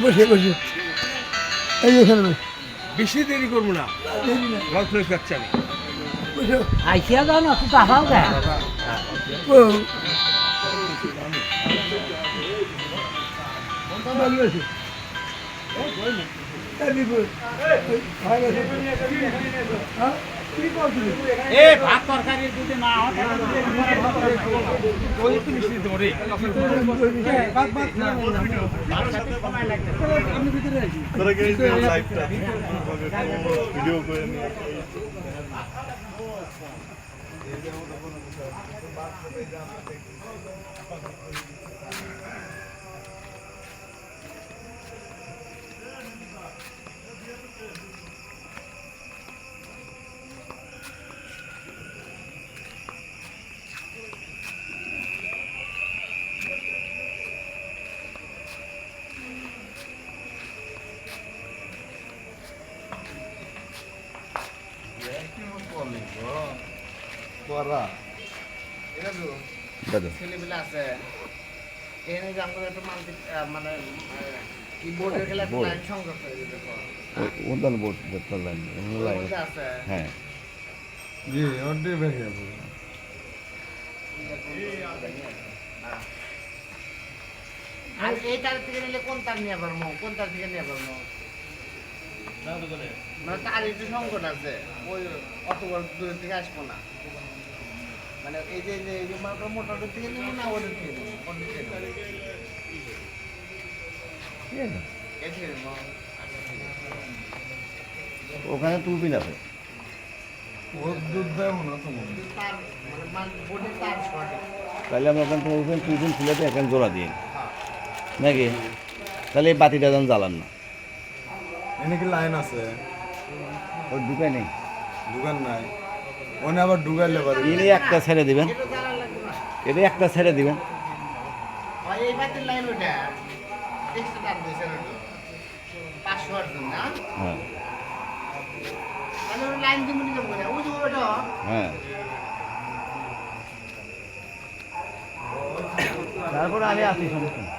বসে বসে এই এখানে বসে বেশি দেরি করবো না গল্প যাচ্ছে আমি বসে আইসিয়া যাও না তুই তাহাও দেয় ও ভালো আছে এই বিপুল ভালো আছে হ্যাঁ কি করছিস এ ভাত তরকারি যদি না হয় ওই একটু মিষ্টি দিতে পারি আমি ভিতরে আছি তোরা কি লাইভটা ভিডিও করে নিয়ে পড়া ছেলেবেলা আছে এখানে যে আমাদের একটা মানে কি বোর্ডের খেলা একটা লাইন সংযোগ করে দিতে উন্দান বোর্ড লাইন আছে হ্যাঁ জি অর্ধেক বেশি আর এই তার থেকে নিলে কোন তার নিয়ে পারবো কোন তার থেকে নিয়ে পারবো মানে তার একটু সংকট আছে ওই অত বড় দূর থেকে আসবো না মানে এই যে এই যে মোটরের থেকে নেবো না ওদের থেকে নেবো ওদের থেকে নেবো এই থেকে নেবো ওখানে তুলবি না ওর দুধ দেবো না তো তার মানে বোর্ডের তার শর্ট তাহলে আমরা ওখান থেকে ওখানে তুলবেন তুলেতে এখানে জোড়া দিন নাকি তাহলে এই বাতিটা যেন জ্বালান না এনে কি লাইন আছে ওর ঢুকায় নেই দোকান নাই ওনে আবার ঢুকাইলে পারে এনে একটা ছেড়ে দিবেন এটা জ্বালা লাগবে না এটা একটা ছেড়ে দিবেন হয় এই বাতির লাইন ওটা এক্সট্রা তার দিয়েছে ওটা 500 ওয়াট না হ্যাঁ মানে ওই লাইন দিব নি কেমন ওই যে ওটা হ্যাঁ তারপরে আমি আসি সমস্যা নেই।